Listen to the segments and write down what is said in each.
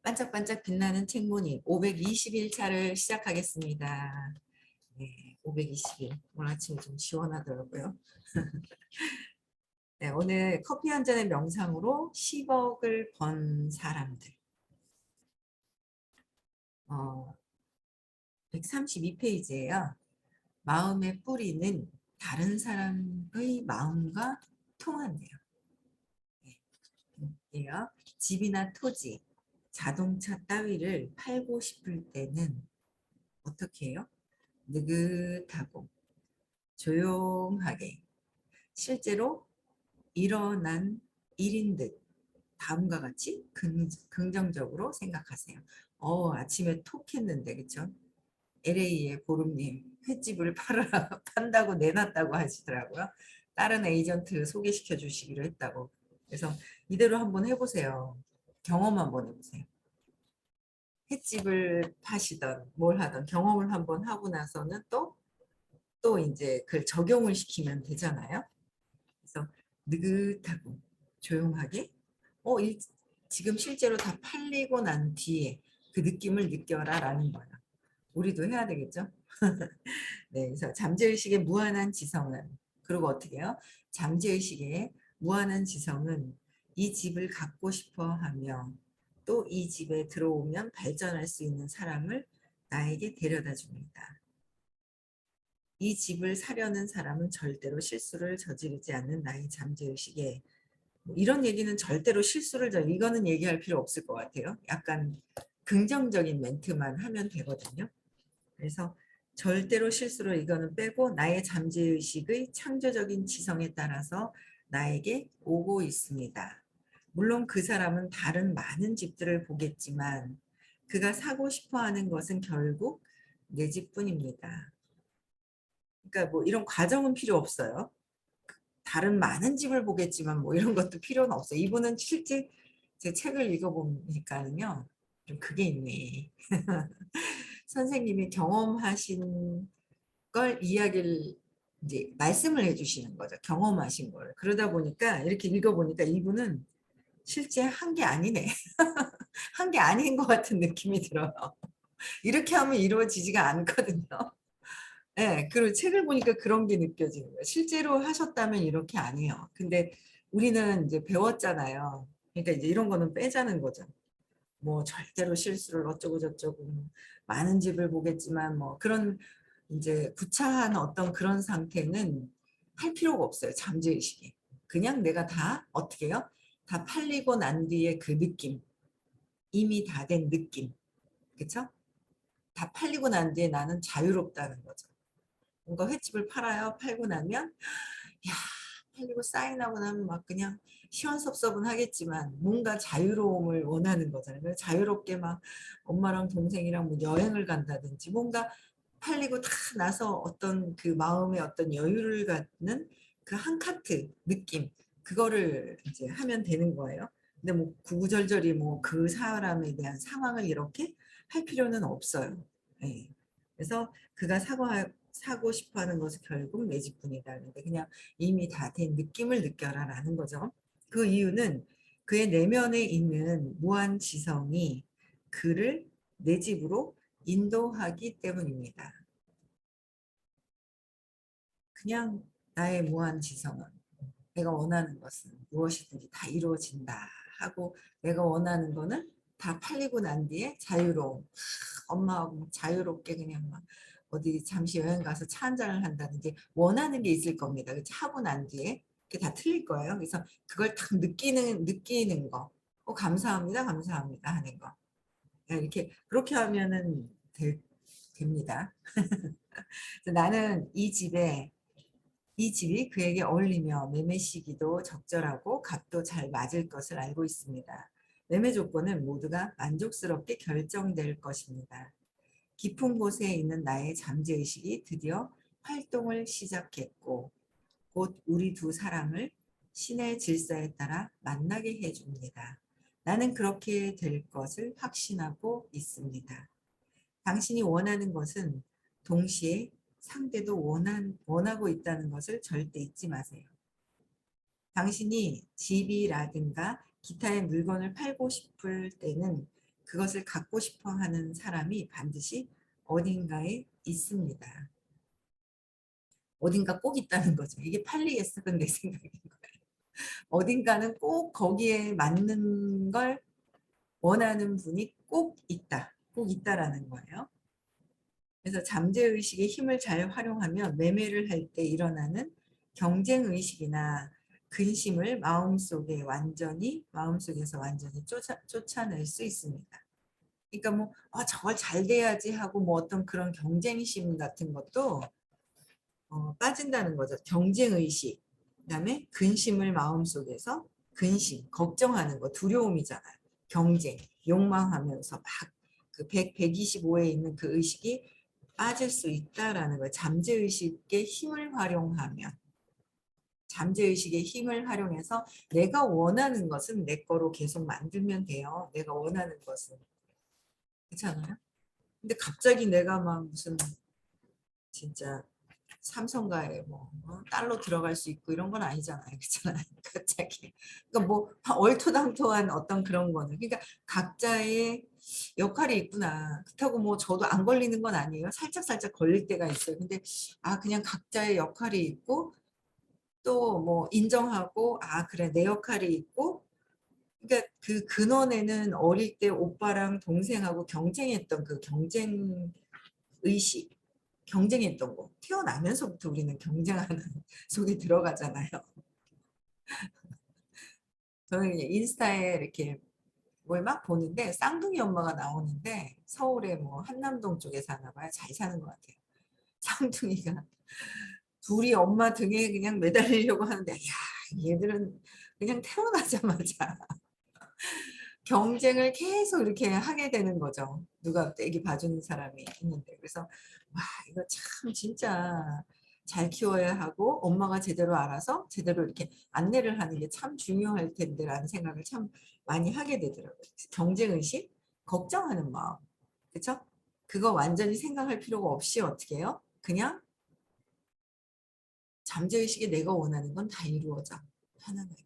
반짝반짝 빛나는 책무늬 521차를 시작하겠습니다. 네, 521. 오늘 아침에 좀 시원하더라고요. 네, 오늘 커피 한 잔의 명상으로 10억을 번 사람들. 132페이지예요. 마음의 뿌리는 다른 사람의 마음과 통한대요. 네, 집이나 토지, 자동차 따위를 팔고 싶을 때는 어떻게 해요? 느긋하고 조용하게 실제로 일어난 일인 듯 다음과 같이 긍정적으로 생각하세요. 아침에 톡 했는데 그쵸? LA의 보름님 횟집을 판다고 내놨다고 하시더라고요. 다른 에이전트 소개시켜 주시기로 했다고. 그래서 이대로 한번 해보세요. 경험 한번 해보세요. 횟집을 파시던 뭘 하던 경험을 한번 하고 나서는 또 이제 그걸 적용을 시키면 되잖아요. 그래서 느긋하고 조용하게 지금 실제로 다 팔리고 난 뒤에 그 느낌을 느껴라 라는 거예요. 우리도 해야 되겠죠? 네, 그래서 잠재의식의 무한한 지성은 그리고 어떻게 해요? 잠재의식의 무한한 지성은 이 집을 갖고 싶어 하며 또 이 집에 들어오면 발전할 수 있는 사람을 나에게 데려다 줍니다. 이 집을 사려는 사람은 절대로 실수를 저지르지 않는 나의 잠재의식에 이런 얘기는 절대로 실수를 이거는 얘기할 필요 없을 것 같아요. 약간 긍정적인 멘트만 하면 되거든요. 그래서 절대로 실수를 이거는 빼고 나의 잠재의식의 창조적인 지성에 따라서 나에게 오고 있습니다. 물론 그 사람은 다른 많은 집들을 보겠지만 그가 사고 싶어 하는 것은 결국 내 집뿐입니다. 그러니까 뭐 이런 과정은 필요 없어요. 다른 많은 집을 보겠지만 뭐 이런 것도 필요는 없어요. 이분은 실제 제 책을 읽어보니까는요. 좀 그게 있네. 선생님이 경험하신 걸 이야기를 이제 말씀을 해주시는 거죠. 경험하신 걸. 그러다 보니까 이렇게 읽어보니까 이분은 실제 한 게 아니네. 한 게 아닌 것 같은 느낌이 들어요. 이렇게 하면 이루어지지가 않거든요. 네, 그리고 책을 보니까 그런 게 느껴지는 거예요. 실제로 하셨다면 이렇게 아니에요. 근데 우리는 이제 배웠잖아요. 그러니까 이제 이런 거는 빼자는 거죠. 뭐 절대로 실수를 어쩌고 저쩌고 많은 집을 보겠지만 뭐 그런 이제 구차한 어떤 그런 상태는 할 필요가 없어요. 잠재의식에. 그냥 내가 다 어떻게 해요? 다 팔리고 난 뒤에 그 느낌. 이미 다 된 느낌. 그쵸? 다 팔리고 난 뒤에 나는 자유롭다는 거죠. 뭔가 횟집을 팔아요. 팔고 나면 야 팔리고 사인하고 나면 막 그냥 시원섭섭은 하겠지만 뭔가 자유로움을 원하는 거잖아요. 그래서 자유롭게 막 엄마랑 동생이랑 뭐 여행을 간다든지 뭔가 팔리고 다 나서 어떤 그 마음의 어떤 여유를 갖는 그 한 카트 느낌 그거를 이제 하면 되는 거예요. 근데 뭐 구구절절히 뭐 그 사람에 대한 상황을 이렇게 할 필요는 없어요. 네. 그래서 그가 사고 싶어 하는 것은 결국 내 집뿐이다. 근데 그냥 이미 다 된 느낌을 느껴라 라는 거죠. 그 이유는 그의 내면에 있는 무한 지성이 그를 내 집으로 인도하기 때문입니다. 그냥 나의 무한 지성은 내가 원하는 것은 무엇이든지 다 이루어진다 하고 내가 원하는 거는 다 팔리고 난 뒤에 자유로움. 엄마하고 자유롭게 그냥 막 어디 잠시 여행 가서 차 한잔을 한다든지 원하는 게 있을 겁니다. 그치? 하고 난 뒤에 그게 다 틀릴 거예요. 그래서 그걸 딱 느끼는 거. 감사합니다, 감사합니다 하는 거. 이렇게 그렇게 하면은 됩니다. 나는 이 집이 그에게 어울리며 매매 시기도 적절하고 값도 잘 맞을 것을 알고 있습니다. 매매 조건은 모두가 만족스럽게 결정될 것입니다. 깊은 곳에 있는 나의 잠재의식이 드디어 활동을 시작했고 곧 우리 두 사람을 신의 질서에 따라 만나게 해줍니다. 나는 그렇게 될 것을 확신하고 있습니다. 당신이 원하는 것은 동시에 상대도 원하고 있다는 것을 절대 잊지 마세요. 당신이 집이라든가 기타의 물건을 팔고 싶을 때는 그것을 갖고 싶어 하는 사람이 반드시 어딘가에 있습니다. 어딘가 꼭 있다는 거죠. 이게 팔리에스는 내 생각인 거예요. 어딘가는 꼭 거기에 맞는 걸 원하는 분이 꼭 있다. 꼭 있다라는 거예요. 그래서 잠재의식의 힘을 잘 활용하면 매매를 할 때 일어나는 경쟁의식이나 근심을 마음속에서 완전히 쫓아낼 수 있습니다. 그러니까 뭐 저걸 잘 돼야지 하고 뭐 어떤 그런 경쟁심 같은 것도 빠진다는 거죠. 경쟁의식, 그다음에 근심을 마음속에서 걱정하는 거, 두려움이잖아요. 경쟁, 욕망하면서 막 그 125에 있는 그 의식이 빠질 수 있다라는 거예요. 잠재의식의 힘을 활용해서 내가 원하는 것은 내 거로 계속 만들면 돼요. 내가 원하는 것은. 그렇잖아요? 근데 갑자기 내가 막 무슨 진짜 삼성가에 뭐 달러 들어갈 수 있고 이런 건 아니잖아요. 그렇잖아요. 갑자기. 그러니까 뭐 얼토당토한 어떤 그런 거는. 그러니까 각자의 역할이 있구나. 그렇다고 뭐 저도 안 걸리는 건 아니에요. 살짝 걸릴 때가 있어요. 근데 그냥 각자의 역할이 있고 또 뭐 인정하고 그래 내 역할이 있고 그러니까 그 근원에는 어릴 때 오빠랑 동생하고 경쟁했던 그 경쟁 의식, 경쟁했던 거. 태어나면서부터 우리는 경쟁하는 속에 들어가잖아요. 저는 인스타에 이렇게 뭘 막 보는데 쌍둥이 엄마가 나오는데 서울에 뭐 한남동 쪽에 사나 봐요. 잘 사는 것 같아요. 쌍둥이가 둘이 엄마 등에 그냥 매달리려고 하는데 얘들은 그냥 태어나자마자 경쟁을 계속 이렇게 하게 되는 거죠. 누가 애기 봐주는 사람이 있는데. 그래서 이거 참 진짜 잘 키워야 하고 엄마가 제대로 알아서 제대로 이렇게 안내를 하는 게 참 중요할 텐데라는 생각을 참 많이 하게 되더라고요. 경쟁의식, 걱정하는 마음. 그렇죠? 그거 완전히 생각할 필요가 없이 어떻게 해요? 그냥 잠재의식에 내가 원하는 건 다 이루어져. 편안하게.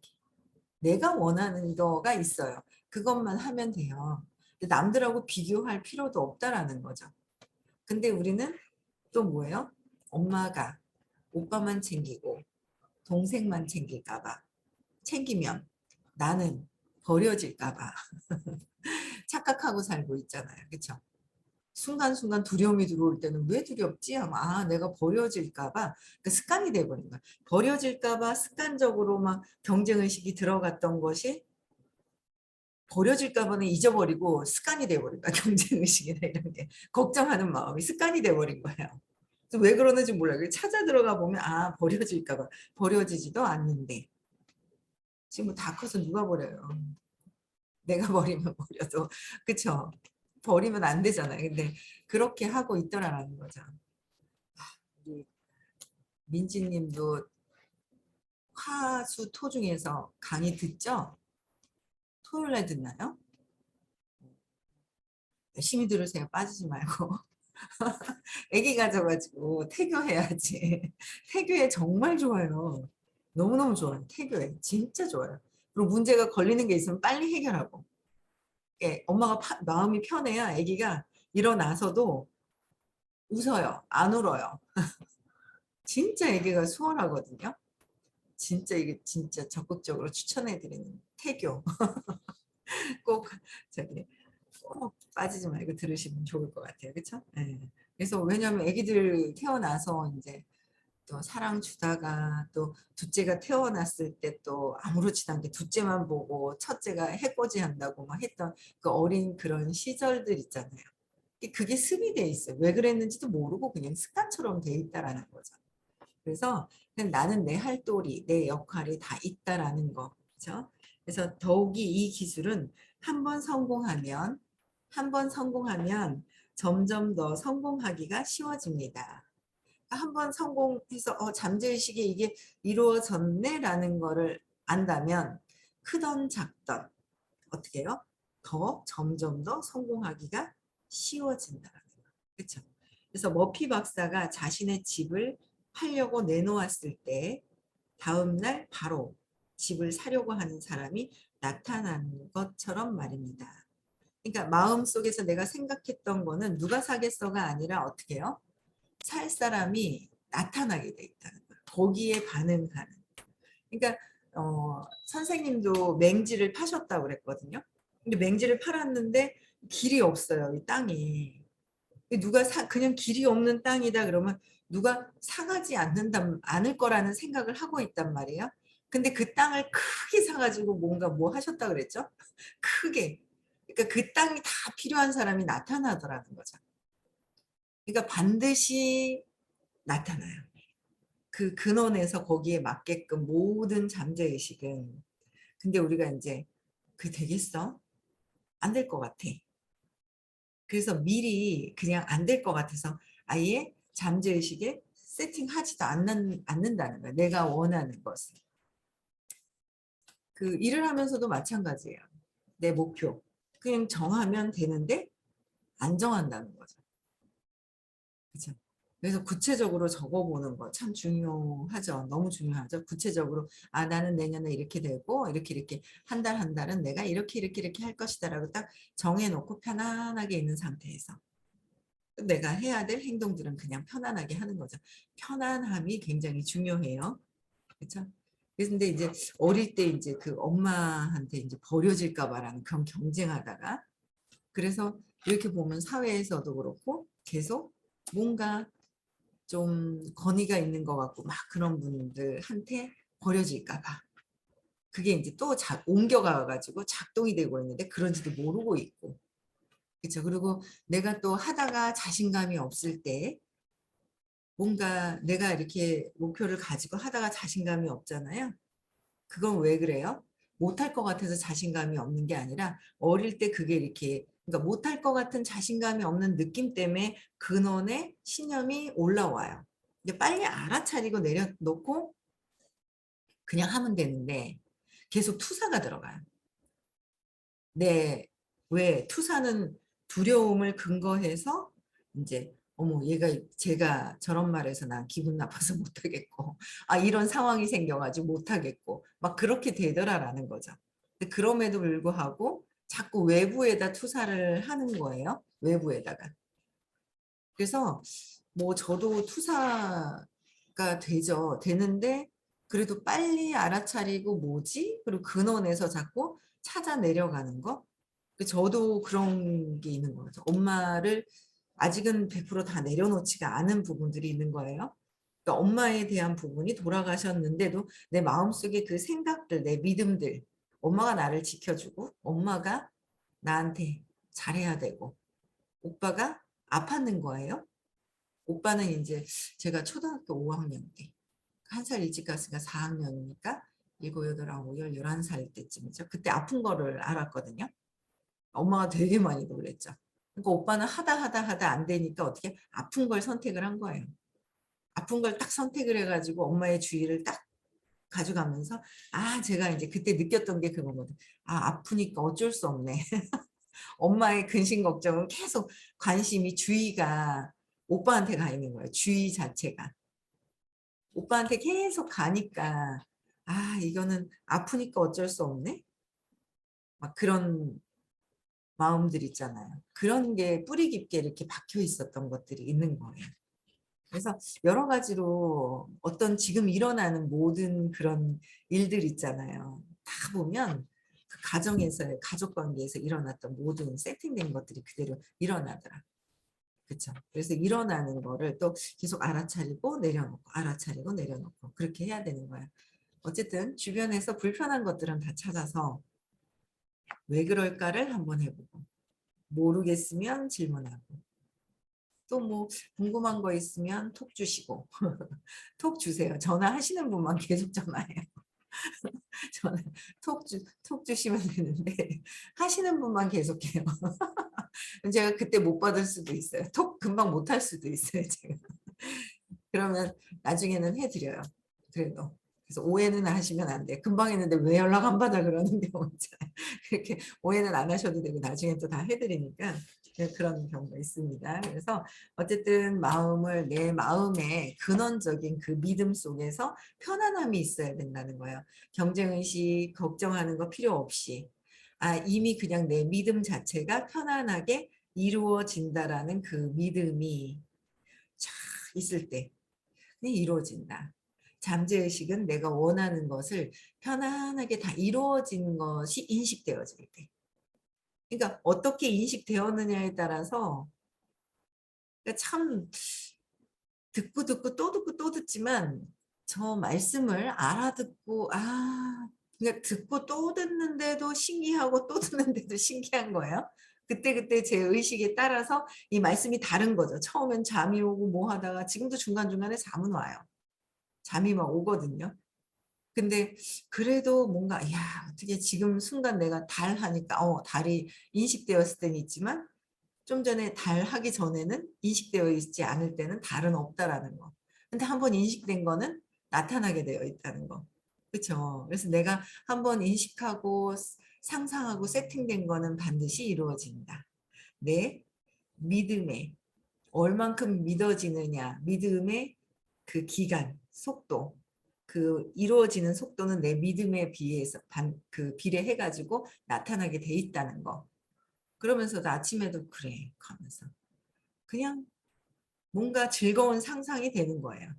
내가 원하는 거가 있어요. 그것만 하면 돼요. 남들하고 비교할 필요도 없다라는 거죠. 근데 우리는 또 뭐예요? 엄마가 오빠만 챙기고 동생만 챙길까 봐 챙기면 나는 버려질까 봐 착각하고 살고 있잖아요. 그렇죠? 순간순간 두려움이 들어올 때는 왜 두렵지? 하면 내가 버려질까 봐 그 습관이 돼버린 거야. 버려질까 봐 습관적으로 막 경쟁의식이 들어갔던 것이 버려질까 봐는 잊어버리고 습관이 돼버린 거야. 경쟁의식이나 이런 게. 걱정하는 마음이 습관이 돼버린 거예요. 왜 그러는지 몰라요. 찾아 들어가 보면 버려질까 봐. 버려지지도 않는데. 지금 뭐다 커서 누가 버려요. 내가 버리면 버려도. 그쵸? 버리면 안 되잖아요. 근데 그렇게 하고 있더라라는 거죠. 우리 민지님도 화수 토 중에서 강의 듣죠? 토요일 날 듣나요? 열심히 들으세요. 빠지지 말고. 애기 가져가지고 태교해야지. 태교에 정말 좋아요. 너무너무 좋아요. 태교에. 진짜 좋아요. 그리고 문제가 걸리는 게 있으면 빨리 해결하고. 엄마가 마음이 편해야 애기가 일어나서도 웃어요. 안 울어요. 진짜 애기가 수월하거든요. 진짜 이게 진짜 적극적으로 추천해드리는 태교. 꼭 저기 꼭 빠지지 말고 들으시면 좋을 것 같아요. 그렇죠? 네. 그래서 왜냐하면 애기들 태어나서 이제 또 사랑 주다가 또 둘째가 태어났을 때 또 아무렇지도 않게 둘째만 보고 첫째가 해코지 한다고 막 했던 그 어린 그런 시절들 있잖아요. 그게 습이 돼 있어요. 왜 그랬는지도 모르고 그냥 습관처럼 돼 있다라는 거죠. 그래서 그냥 나는 내 할 도리, 내 역할이 다 있다라는 거. 그렇죠? 그래서 더욱이 이 기술은 한 번 성공하면 점점 더 성공하기가 쉬워집니다. 한 번 성공해서 잠재의식에 이게 이루어졌네라는 거를 안다면 크던 작던 어떻게 해요? 더 점점 더 성공하기가 쉬워진다는 거예요. 그렇죠? 그래서 머피 박사가 자신의 집을 팔려고 내놓았을 때 다음 날 바로 집을 사려고 하는 사람이 나타난 것처럼 말입니다. 그러니까 마음속에서 내가 생각했던 거는 누가 사겠어가 아니라 어떻게 해요? 살 사람이 나타나게 돼 있다는 거예요. 거기에 반응하는. 그러니까 선생님도 맹지를 파셨다고 그랬거든요. 근데 맹지를 팔았는데 길이 없어요. 이 땅이. 누가 그냥 길이 없는 땅이다 그러면 누가 사가지 않을 거라는 생각을 하고 있단 말이에요. 근데 그 땅을 크게 사가지고 뭔가 뭐 하셨다 그랬죠? 크게. 그러니까 그 땅이 다 필요한 사람이 나타나더라는 거죠. 그러니까 반드시 나타나요. 그 근원에서 거기에 맞게끔 모든 잠재의식은. 근데 우리가 이제 그게 되겠어? 안 될 것 같아. 그래서 미리 그냥 안 될 것 같아서 아예 잠재의식에 세팅하지도 않는다는 거야. 내가 원하는 것을. 그 일을 하면서도 마찬가지예요. 내 목표. 그냥 정하면 되는데 안 정한다는 거죠. 그렇죠? 그래서 구체적으로 적어보는 거 참 중요하죠. 너무 중요하죠. 구체적으로 나는 내년에 이렇게 되고 이렇게 한 달 한 달은 내가 이렇게 할 것이다라고 딱 정해놓고 편안하게 있는 상태에서 내가 해야 될 행동들은 그냥 편안하게 하는 거죠. 편안함이 굉장히 중요해요. 그렇죠? 근데 이제 어릴 때 이제 그 엄마한테 이제 버려질까 봐라는 그런 경쟁하다가 그래서 이렇게 보면 사회에서도 그렇고 계속 뭔가 좀 권위가 있는 것 같고 막 그런 분들한테 버려질까 봐. 그게 이제 또 옮겨가 가지고 작동이 되고 있는데 그런지도 모르고 있고. 그렇죠. 그리고 내가 또 하다가 자신감이 없을 때 뭔가 내가 이렇게 목표를 가지고 하다가 자신감이 없잖아요. 그건 왜 그래요? 못할 것 같아서 자신감이 없는 게 아니라 어릴 때 그게 이렇게 그러니까 못할 것 같은 자신감이 없는 느낌 때문에 근원에 신념이 올라와요. 근데 빨리 알아차리고 내려놓고 그냥 하면 되는데 계속 투사가 들어가요. 네, 왜 투사는 두려움을 근거해서 이제 어머 얘가 제가 저런 말해서 난 기분 나빠서 못하겠고 이런 상황이 생겨가지고 못하겠고 막 그렇게 되더라라는 거죠. 근데 그럼에도 불구하고 자꾸 외부에다 투사를 하는 거예요. 외부에다가. 그래서 뭐 저도 투사가 되죠. 되는데 그래도 빨리 알아차리고 뭐지? 그리고 근원에서 자꾸 찾아 내려가는 거. 저도 그런 게 있는 거죠. 엄마를 아직은 100%다 내려놓지가 않은 부분들이 있는 거예요. 그러니까 엄마에 대한 부분이 돌아가셨는데도 내 마음속에 그 생각들, 내 믿음들, 엄마가 나를 지켜주고 엄마가 나한테 잘해야 되고 오빠가 아팠는 거예요. 오빠는 이제 제가 초등학교 5학년 때 한 살 일찍 갔으니까 4학년이니까 7, 8, 9, 10, 11살 때쯤이죠. 그때 아픈 거를 알았거든요. 엄마가 되게 많이 놀랬죠. 그러니까 오빠는 하다 안 되니까 어떻게 아픈 걸 선택을 한 거예요. 아픈 걸 딱 선택을 해가지고 엄마의 주의를 딱 가져가면서 제가 이제 그때 느꼈던 게 그거거든. 아프니까 어쩔 수 없네. 엄마의 근심 걱정은 계속 관심이 주의가 오빠한테 가 있는 거예요. 주의 자체가. 오빠한테 계속 가니까 이거는 아프니까 어쩔 수 없네. 막 그런 마음들 있잖아요. 그런 게 뿌리 깊게 이렇게 박혀 있었던 것들이 있는 거예요. 그래서 여러 가지로 어떤 지금 일어나는 모든 그런 일들 있잖아요. 다 보면 그 가정에서 가족 관계에서 일어났던 모든 세팅된 것들이 그대로 일어나더라. 그렇죠. 그래서 일어나는 거를 또 계속 알아차리고 내려놓고 알아차리고 내려놓고 그렇게 해야 되는 거야. 어쨌든 주변에서 불편한 것들은 다 찾아서 왜 그럴까를 한번 해보고 모르겠으면 질문하고 또 뭐 궁금한 거 있으면 톡 주시고 톡 주세요. 전화하시는 분만 계속 전화해요. 전화 톡 주시면 되는데 하시는 분만 계속해요. 제가 그때 못 받을 수도 있어요. 톡 금방 못 할 수도 있어요. 제가. 그러면 나중에는 해드려요. 그래도. 그래서 오해는 하시면 안 돼. 금방 했는데 왜 연락 안 받아 그러는 경우 있잖아요. 그렇게 오해는 안 하셔도 되고 나중에 또 다 해드리니까 그런 경우가 있습니다. 그래서 어쨌든 내 마음의 근원적인 그 믿음 속에서 편안함이 있어야 된다는 거예요. 경쟁의식, 걱정하는 거 필요 없이. 이미 그냥 내 믿음 자체가 편안하게 이루어진다라는 그 믿음이 쫙 있을 때 이루어진다. 잠재의식은 내가 원하는 것을 편안하게 다 이루어진 것이 인식되어질 때. 그러니까 어떻게 인식되었느냐에 따라서 그러니까 참 듣고 듣고 또 듣고 또 듣지만 저 말씀을 알아듣고 그냥 듣고 또 듣는데도 신기하고 또 듣는데도 신기한 거예요. 그때그때 제 의식에 따라서 이 말씀이 다른 거죠. 처음엔 잠이 오고 뭐 하다가 지금도 중간중간에 잠은 와요. 잠이 막 오거든요. 근데 그래도 뭔가 야 어떻게 지금 순간 내가 달 하니까 달이 인식되었을 때는 있지만 좀 전에 달 하기 전에는 인식되어 있지 않을 때는 달은 없다라는 거. 근데 한번 인식된 거는 나타나게 되어 있다는 거. 그렇죠. 그래서 내가 한번 인식하고 상상하고 세팅된 거는 반드시 이루어진다. 내 믿음에 얼만큼 믿어지느냐, 믿음의 그 기간, 속도, 그 이루어지는 속도는 내 믿음에 비해서 비례해가지고 나타나게 돼 있다는 거. 그러면서도 아침에도 그래 하면서 그냥 뭔가 즐거운 상상이 되는 거예요.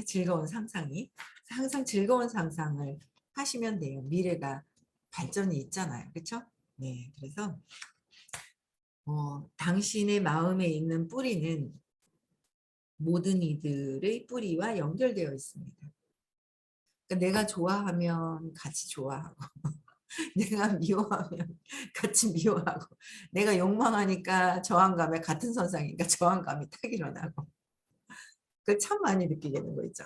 즐거운 상상이 항상 즐거운 상상을 하시면 돼요. 미래가 발전이 있잖아요. 그렇죠? 네, 그래서 당신의 마음에 있는 뿌리는 모든 이들의 뿌리와 연결되어 있습니다. 그러니까 내가 좋아하면 같이 좋아하고 내가 미워하면 같이 미워하고 내가 욕망하니까 저항감에 같은 선상이니까 저항감이 딱 일어나고 그 참 많이 느끼게 되는 거 있죠.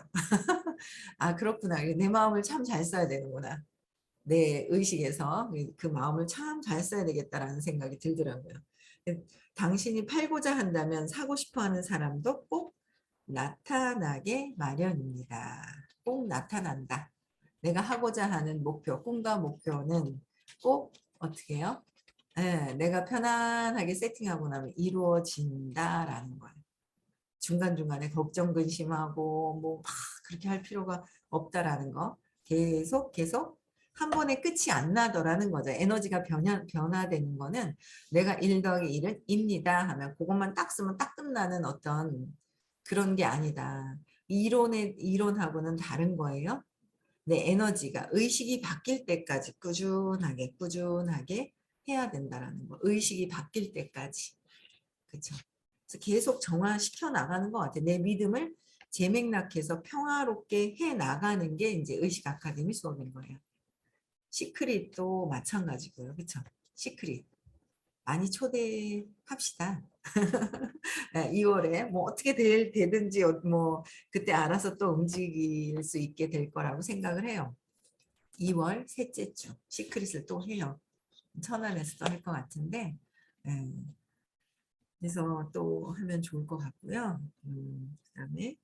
그렇구나. 내 마음을 참 잘 써야 되는구나. 내 의식에서 그 마음을 참 잘 써야 되겠다라는 생각이 들더라고요. 당신이 팔고자 한다면 사고 싶어 하는 사람도 꼭 나타나게 마련입니다. 꼭 나타난다. 내가 하고자 하는 목표, 꿈과 목표는 꼭 어떻게 해요? 내가 편안하게 세팅하고 나면 이루어진다라는 거예요. 중간중간에 걱정 근심하고 뭐 막 그렇게 할 필요가 없다라는 거. 계속 한 번에 끝이 안 나더라는 거죠. 에너지가 변화되는 거는 내가 1 더하기 1은 입니다 하면 그것만 딱 쓰면 딱 끝나는 어떤 그런 게 아니다. 이론하고는 다른 거예요. 내 에너지가 의식이 바뀔 때까지 꾸준하게 해야 된다라는 거. 의식이 바뀔 때까지. 그렇죠. 그래서 계속 정화시켜 나가는 것 같아요. 내 믿음을 재맥락해서 평화롭게 해 나가는 게 이제 의식 아카데미 수업인 거예요. 시크릿도 마찬가지고요. 그렇죠? 시크릿 많이 초대합시다. 2월에 뭐 어떻게 되든지 뭐 그때 알아서 또 움직일 수 있게 될 거라고 생각을 해요. 2월 셋째 주 시크릿을 또 해요. 천안에서도 할 것 같은데 그래서 또 하면 좋을 것 같고요. 그다음에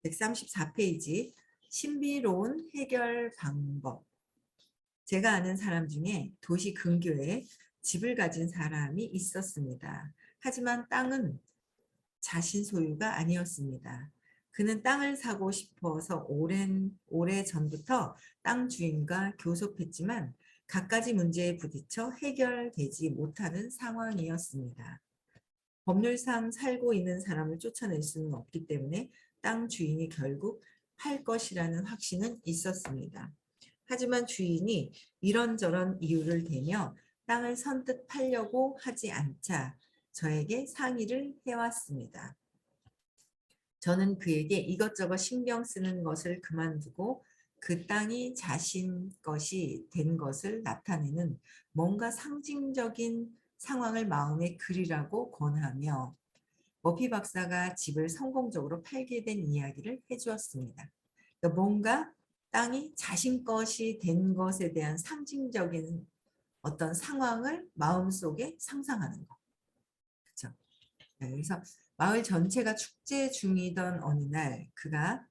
134페이지 신비로운 해결 방법. 제가 아는 사람 중에 도시 근교에 집을 가진 사람이 있었습니다. 하지만 땅은 자신 소유가 아니었습니다. 그는 땅을 사고 싶어서 오래 전부터 땅 주인과 교섭했지만 갖가지 문제에 부딪혀 해결되지 못하는 상황이었습니다. 법률상 살고 있는 사람을 쫓아낼 수는 없기 때문에 땅 주인이 결국 팔 것이라는 확신은 있었습니다. 하지만 주인이 이런저런 이유를 대며 땅을 선뜻 팔려고 하지 않자 저에게 상의를 해왔습니다. 저는 그에게 이것저것 신경 쓰는 것을 그만두고 그 땅이 자신 것이 된 것을 나타내는 뭔가 상징적인 상황을 마음에 그리라고 권하며 머피 박사가 집을 성공적으로 팔게 된 이야기를 해주었습니다. 그러니까 뭔가 땅이 자신 것이 된 것에 대한 상징적인 어떤 상황을 마음속에 상상하는 거. 그렇죠? 그래서 마을 전체가 축제 중이던 어느 날 그가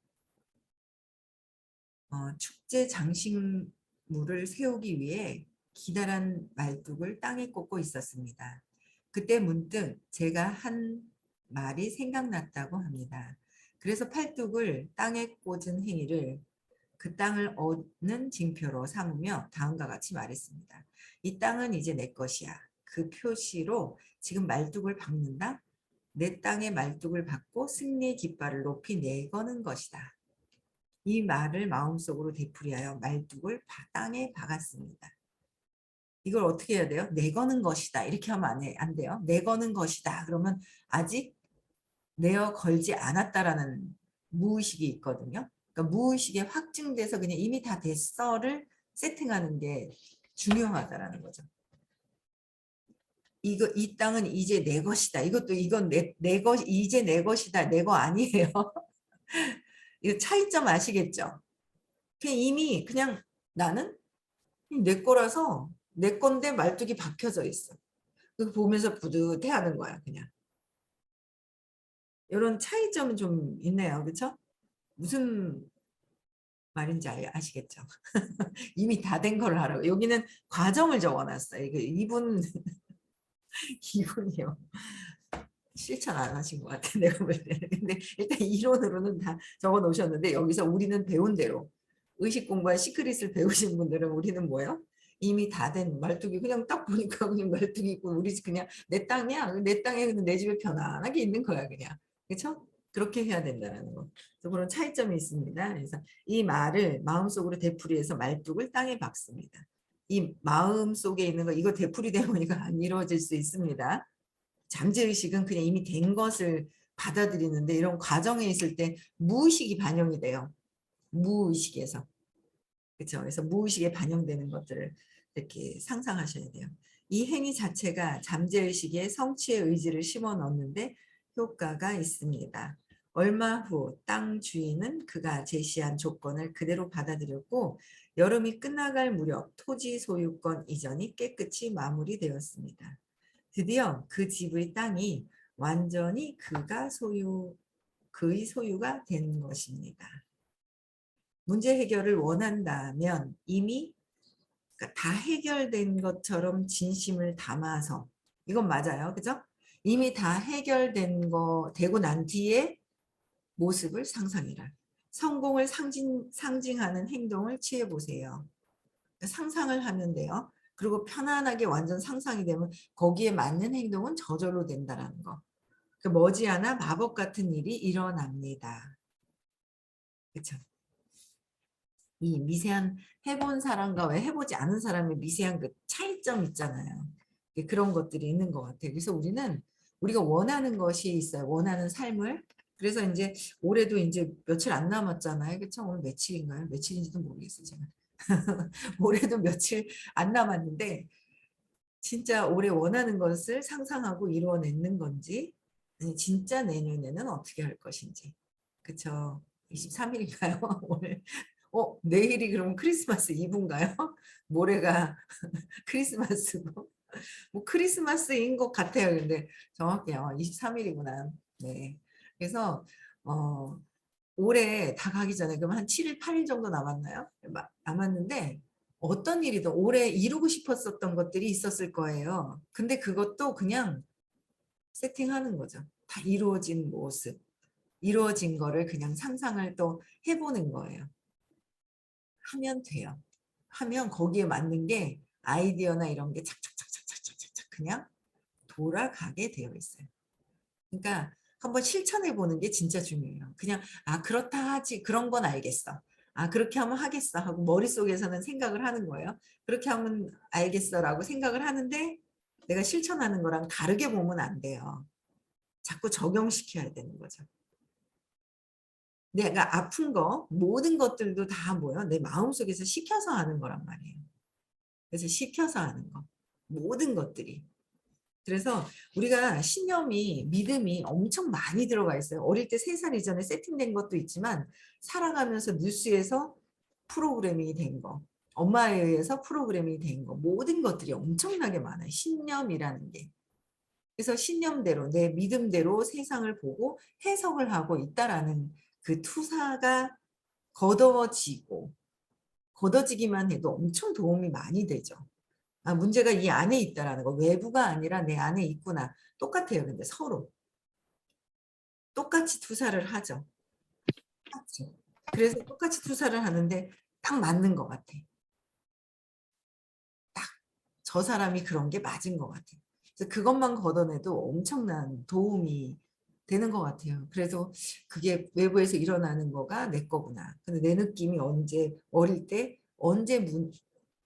축제 장식물을 세우기 위해 기다란 말뚝을 땅에 꽂고 있었습니다. 그때 문득 제가 한 말이 생각났다고 합니다. 그래서 팔뚝을 땅에 꽂은 행위를 그 땅을 얻는 징표로 삼으며 다음과 같이 말했습니다. 이 땅은 이제 내 것이야. 그 표시로 지금 말뚝을 박는다. 내 땅에 말뚝을 박고 승리의 깃발을 높이 내거는 것이다. 이 말을 마음속으로 되풀이하여 말뚝을 땅에 박았습니다. 이걸 어떻게 해야 돼요? 내거는 것이다. 이렇게 하면 안 돼요. 내거는 것이다. 그러면 아직 내어 걸지 않았다라는 무의식이 있거든요. 그러니까 무의식에 확증돼서 그냥 이미 다 됐어를 세팅하는 게 중요하다라는 거죠. 이 땅은 이제 내 것이다. 이건 내 것, 이제 내 것이다. 내 거 아니에요. 이거 차이점 아시겠죠? 이미 그냥 나는 내 거라서 내 건데 말뚝이 박혀져 있어. 그거 보면서 뿌듯해 하는 거야, 그냥. 이런 차이점은 좀 있네요. 그렇죠? 무슨 말인지 아시겠죠? 이미 다 된 걸 하라고. 여기는 과정을 적어놨어요. 이분, 이분이요. 실천 안 하신 것 같아, 내가 볼 때는. 근데 일단 이론으로는 다 적어 놓으셨는데, 여기서 우리는 배운 대로, 의식 공부와 시크릿을 배우신 분들은 우리는 뭐예요? 이미 다 된 말뚝이 그냥 딱 보니까 그냥 말뚝이 있고, 우리 집 그냥 내 땅이야. 내 땅에 내 집에 편안하게 있는 거야, 그냥. 그렇죠? 그렇게 해야 된다는 거. 그래서 그런 차이점이 있습니다. 그래서 이 말을 마음속으로 되풀이해서 말뚝을 땅에 박습니다. 이 마음속에 있는 거, 이거 되풀이되다 보니까 안 이루어질 수 있습니다. 잠재의식은 그냥 이미 된 것을 받아들이는데, 이런 과정에 있을 때 무의식이 반영이 돼요. 무의식에서. 그렇죠. 그래서 무의식에 반영되는 것들을 이렇게 상상하셔야 돼요. 이 행위 자체가 잠재의식에 성취의 의지를 심어 넣는데 효과가 있습니다. 얼마 후 땅 주인은 그가 제시한 조건을 그대로 받아들였고, 여름이 끝나갈 무렵 토지 소유권 이전이 깨끗이 마무리되었습니다. 드디어 그 집의 땅이 완전히 그의 소유가 된 것입니다. 문제 해결을 원한다면 이미 다 해결된 것처럼 진심을 담아서, 이건 맞아요. 그죠? 이미 다 해결된 거 되고 난 뒤에 모습을 상상해라. 성공을 상징하는 행동을 취해 보세요. 상상을 하면 돼요. 그리고 편안하게 완전 상상이 되면 거기에 맞는 행동은 저절로 된다라는 거. 머지않아 마법 같은 일이 일어납니다. 그렇죠? 이 미세한 해본 사람과 왜 해보지 않은 사람의 미세한 그 차이점 있잖아요. 그런 것들이 있는 것 같아요. 그래서 우리가 원하는 것이 있어요. 원하는 삶을. 그래서 이제 올해도 이제 며칠 안 남았잖아요. 그렇죠? 오늘 며칠인가요? 며칠인지도 모르겠어요. 제가. 올해도 며칠 안 남았는데 진짜 올해 원하는 것을 상상하고 이루어내는 건지, 아니 진짜 내년에는 어떻게 할 것인지. 그쵸? 23일인가요? 오늘. 내일이 그럼 크리스마스 이브인가요? 모레가 크리스마스고. 뭐 크리스마스인 것 같아요. 근데 정확해요. 23일이구나. 네. 그래서 올해 다 가기 전에 그럼 한 7일, 8일 정도 남았나요? 남았는데 어떤 일이든 올해 이루고 싶었었던 것들이 있었을 거예요. 근데 그것도 그냥 세팅하는 거죠. 다 이루어진 모습, 이루어진 거를 그냥 상상을 또 해보는 거예요. 하면 돼요. 하면 거기에 맞는 게 아이디어나 이런 게 착착착착착착착 그냥 돌아가게 되어 있어요. 그러니까 한번 실천해 보는 게 진짜 중요해요. 그냥 그렇다 하지, 그런 건 알겠어. 그렇게 하면 하겠어 하고 머릿속에서는 생각을 하는 거예요. 그렇게 하면 알겠어라고 생각을 하는데 내가 실천하는 거랑 다르게 보면 안 돼요. 자꾸 적용시켜야 되는 거죠. 내가 아픈 거 모든 것들도 다 뭐예요? 내 마음속에서 시켜서 하는 거란 말이에요. 그래서 시켜서 하는 거. 모든 것들이. 그래서 우리가 신념이 믿음이 엄청 많이 들어가 있어요. 어릴 때 3살 이전에 세팅된 것도 있지만 살아가면서 뉴스에서 프로그래밍이 된 거, 엄마에 의해서 프로그래밍이 된 거, 모든 것들이 엄청나게 많아요. 신념이라는 게. 그래서 신념대로 내 믿음대로 세상을 보고 해석을 하고 있다라는 그 투사가 걷어지고 걷어지기만 해도 엄청 도움이 많이 되죠. 문제가 이 안에 있다라는 거. 외부가 아니라 내 안에 있구나. 똑같아요. 근데 서로. 똑같이 투사를 하죠. 똑같죠. 그래서 똑같이 투사를 하는데 딱 맞는 것 같아. 딱 저 사람이 그런 게 맞은 것 같아. 그래서 그것만 걷어내도 엄청난 도움이 되는 것 같아요. 그래서 그게 외부에서 일어나는 거가 내 거구나. 근데 내 느낌이 언제 어릴 때 언제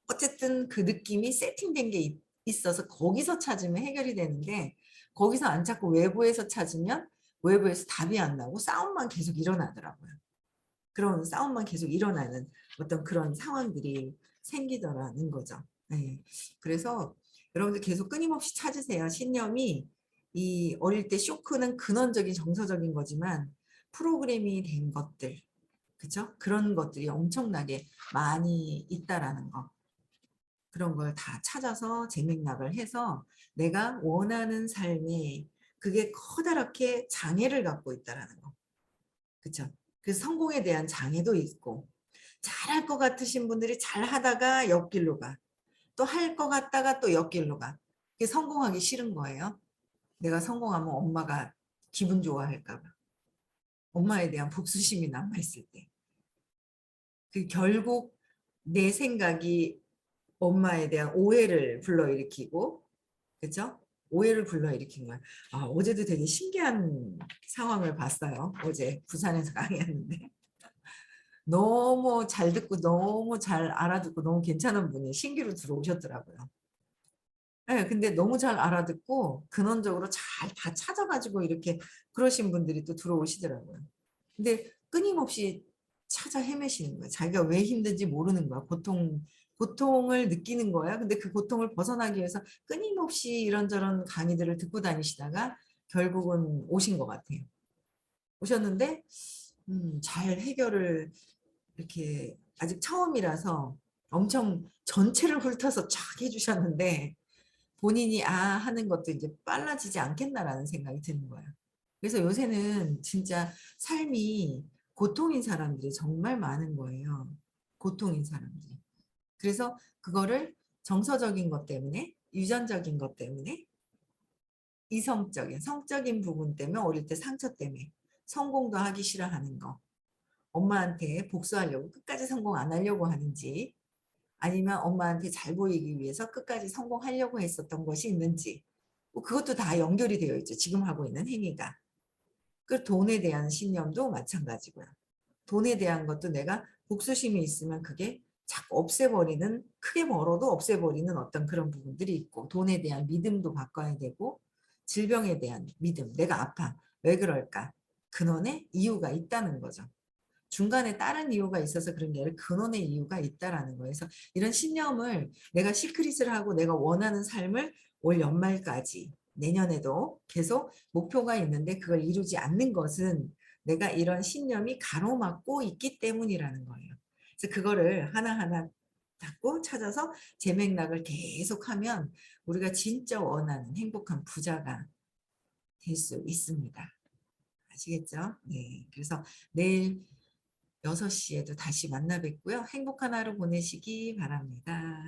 어쨌든 그 느낌이 세팅된 게 있어서 거기서 찾으면 해결이 되는데 거기서 안 찾고 외부에서 찾으면 외부에서 답이 안 나고 싸움만 계속 일어나더라고요. 그런 싸움만 계속 일어나는 어떤 그런 상황들이 생기더라는 거죠. 네. 그래서 여러분들 계속 끊임없이 찾으세요. 신념이 이 어릴 때 쇼크는 근원적인 정서적인 거지만 프로그램이 된 것들, 그죠? 그런 것들이 엄청나게 많이 있다라는 거. 그런 걸 다 찾아서 재맥락을 해서 내가 원하는 삶에 그게 커다랗게 장애를 갖고 있다라는 거. 그쵸? 그래서 성공에 대한 장애도 있고 잘할 것 같으신 분들이 잘 하다가 옆길로 가. 또 할 것 같다가 또 옆길로 가. 그게 성공하기 싫은 거예요. 내가 성공하면 엄마가 기분 좋아할까 봐. 엄마에 대한 복수심이 남아있을 때. 그 결국 내 생각이 엄마에 대한 오해를 불러일으키고, 그죠? 오해를 불러일으킨 거야. 아, 어제도 되게 신기한 상황을 봤어요. 어제 부산에서 강의했는데. 너무 잘 듣고 너무 잘 알아듣고 너무 괜찮은 분이 신규로 들어오셨더라고요. 네, 근데 너무 잘 알아듣고 근원적으로 잘 다 찾아가지고 이렇게 그러신 분들이 또 들어오시더라고요. 근데 끊임없이 찾아 헤매시는 거예요. 자기가 왜 힘든지 모르는 거야. 고통을 느끼는 거야. 근데 그 고통을 벗어나기 위해서 끊임없이 이런저런 강의들을 듣고 다니시다가 결국은 오신 것 같아요. 오셨는데 잘 해결을 이렇게 아직 처음이라서 엄청 전체를 훑어서 쫙 해주셨는데 본인이 하는 것도 이제 빨라지지 않겠나라는 생각이 드는 거예요. 그래서 요새는 진짜 삶이 고통인 사람들이 정말 많은 거예요. 고통인 사람들이. 그래서 그거를 정서적인 것 때문에, 유전적인 것 때문에, 이성적인, 성적인 부분 때문에, 어릴 때 상처 때문에, 성공도 하기 싫어하는 거, 엄마한테 복수하려고 끝까지 성공 안 하려고 하는지, 아니면 엄마한테 잘 보이기 위해서 끝까지 성공하려고 했었던 것이 있는지, 뭐 그것도 다 연결이 되어 있죠. 지금 하고 있는 행위가. 그 돈에 대한 신념도 마찬가지고요. 돈에 대한 것도 내가 복수심이 있으면 그게 자꾸 없애버리는, 크게 벌어도 없애버리는 어떤 그런 부분들이 있고, 돈에 대한 믿음도 바꿔야 되고, 질병에 대한 믿음, 내가 아파. 왜 그럴까? 근원에 이유가 있다는 거죠. 중간에 다른 이유가 있어서 그런 게 아니라 근원의 이유가 있다라는 거예요. 그래서 이런 신념을 내가 시크릿을 하고 내가 원하는 삶을 올 연말까지 내년에도 계속 목표가 있는데 그걸 이루지 않는 것은 내가 이런 신념이 가로막고 있기 때문이라는 거예요. 그래서 그거를 하나하나 닫고 찾아서 재맥락을 계속하면 우리가 진짜 원하는 행복한 부자가 될 수 있습니다. 아시겠죠? 네. 그래서 내일 6시에도 다시 만나 뵙고요. 행복한 하루 보내시기 바랍니다.